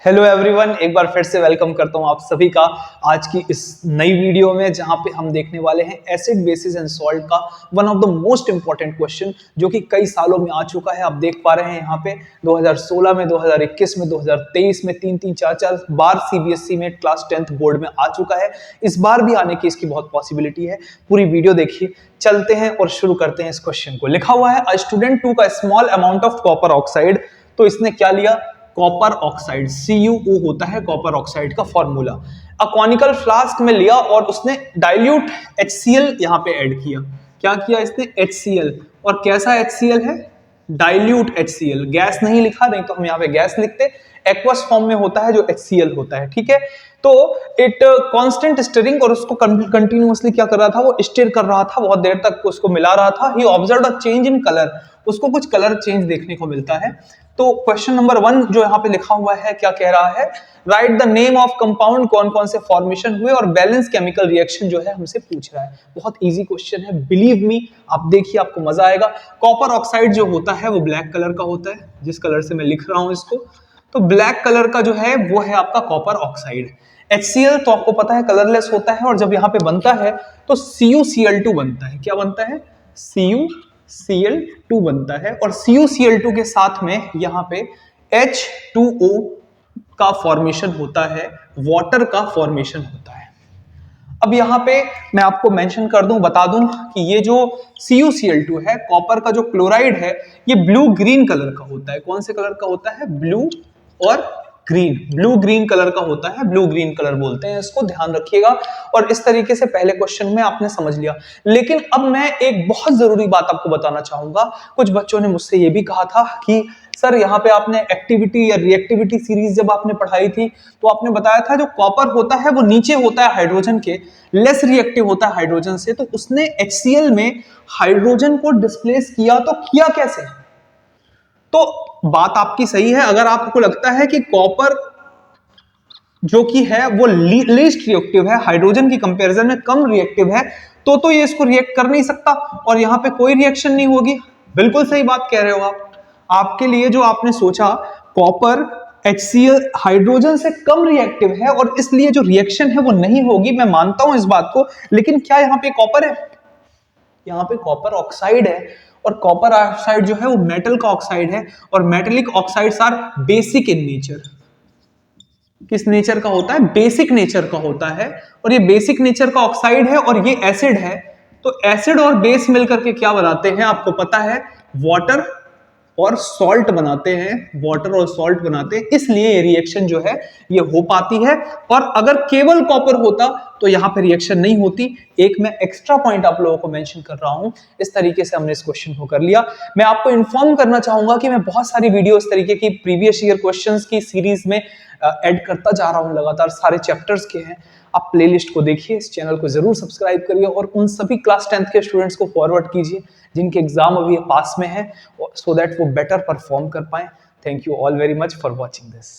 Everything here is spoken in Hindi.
हेलो एवरीवन, एक बार फिर से वेलकम करता हूं आप सभी का आज की इस नई वीडियो में, जहां पे हम देखने वाले हैं एसिड बेसिस एंड सॉल्ट का one of the most important question, जो कि कई सालों में आ चुका है। आप देख पा रहे हैं यहाँ पे 2016 में, 2021 में, 2023 में, तीन चार बार सीबीएसई में क्लास 10th बोर्ड में आ चुका है। इस बार भी आने की इसकी बहुत पॉसिबिलिटी है। पूरी वीडियो देखिए। चलते हैं और शुरू करते हैं इस क्वेश्चन को। लिखा हुआ है, अ स्टूडेंट टू का small amount of copper oxide. तो इसने क्या लिया? कॉपर ऑक्साइड, CuO होता है कॉपर ऑक्साइड का फॉर्मूला। कॉनिकल फ्लास्क में लिया और उसने डाइल्यूट HCl यहां पे ऐड किया। क्या किया इसने? HCl। और कैसा HCl है? Dilute HCl। गैस नहीं लिखा, नहीं तो हम यहाँ पे गैस लिखते। एक्वस फॉर्म में होता है जो HCl होता है, ठीक है। तो इट कांस्टेंट स्टिरिंग, और उसको कंटिन्यूअसली क्या कर रहा था? वो स्टिर कर रहा था, बहुत देर तक उसको मिला रहा था। He observed a change in colour, उसको कुछ कलर चेंज देखने को मिलता है। तो क्वेश्चन नंबर 1 जो यहाँ पे लिखा हुआ है, क्या कह रहा है? Right the name of compound, कौन कौन से फॉर्मेशन हुए और बैलेंस केमिकल रिएक्शन जो है हमसे पूछ रहा है। बहुत इजी क्वेश्चन है, बिलीव मी। आप देखिए, आपको मजा आएगा। कॉपर ऑक्साइड जो होता है वो ब्लैक कलर का होता है, जिस कलर से मैं लिख रहा हूं इसको। तो ब्लैक कलर का जो है वो है आपका कॉपर ऑक्साइड। HCl तो आपको पता है कलरलेस होता है, और जब यहाँ पे बनता है तो CuCl2 बनता है। क्या बनता है? CuCl2 बनता है, और CuCl2 के साथ में यहाँ पे H2O का फॉर्मेशन होता है, वाटर का फॉर्मेशन होता है। अब यहाँ पे मैं आपको मेंशन कर दूं, बता दूं कि ये जो CuCl2 है, कॉपर का जो क्लोराइड है, ये ब्लू ग्रीन कलर का होता है। कौन से कलर का होता है? ब्लू और ग्रीन। ब्लू ग्रीन कलर का होता है, ब्लू ग्रीन कलर बोलते हैं इसको, ध्यान रखिएगा। और इस तरीके से पहले क्वेश्चन में आपने समझ लिया। लेकिन अब मैं एक बहुत जरूरी बात आपको बताना चाहूंगा। कुछ बच्चों ने मुझसे ये भी कहा था कि सर, यहाँ पे आपने एक्टिविटी या रिएक्टिविटी सीरीज जब आपने पढ़ाई थी तो आपने बताया था जो कॉपर होता है वो नीचे होता है हाइड्रोजन के, लेस रिएक्टिव होता है हाइड्रोजन से। तो उसने HCl में हाइड्रोजन को डिस्प्लेस किया, तो किया कैसे? तो बात आपकी सही है। अगर आपको लगता है कि कॉपर जो कि है वो लीस्ट रिएक्टिव है, हाइड्रोजन की कंपैरिजन में कम रिएक्टिव है, तो ये इसको रिएक्ट कर नहीं सकता और यहां पे कोई रिएक्शन नहीं होगी। बिल्कुल सही बात कह रहे हो आप। आपके लिए जो आपने सोचा, कॉपर HCl हाइड्रोजन से कम रिएक्टिव है और इसलिए जो रिएक्शन है वो नहीं होगी, मैं मानता हूं इस बात को। लेकिन क्या यहाँ पे कॉपर है? यहाँ पे कॉपर ऑक्साइड है, और कॉपर ऑक्साइड जो है वो मेटल का ऑक्साइड है, और metallic oxides are basic in nature. किस नेचर का होता है? बेसिक नेचर का होता है। और ये बेसिक नेचर का ऑक्साइड है और ये एसिड है। तो एसिड और बेस मिलकर के क्या बनाते हैं आपको पता है? वाटर और सॉल्ट बनाते हैं। वाटर और सॉल्ट बनाते हैं, इसलिए ये रिएक्शन जो है ये हो पाती है। और अगर केवल कॉपर होता तो यहां पे रिएक्शन नहीं होती। एक मैं एक्स्ट्रा पॉइंट आप लोगों को मेंशन कर रहा हूं। इस तरीके से हमने इस क्वेश्चन को कर लिया। मैं आपको इन्फॉर्म करना चाहूंगा कि मैं बहुत सारी वीडियो इस तरीके की प्रीवियस ईयर क्वेश्चंस की सीरीज में ऐड करता जा रहा हूं, लगातार सारे चैप्टर्स के हैं। आप प्लेलिस्ट को देखिए, इस चैनल को जरूर सब्सक्राइब करिए और उन सभी क्लास 10th के स्टूडेंट्स को फॉरवर्ड कीजिए जिनके एग्जाम अभी पास में है, सो दैट वो बेटर परफॉर्म कर पाए। Thank you all very much for watching this.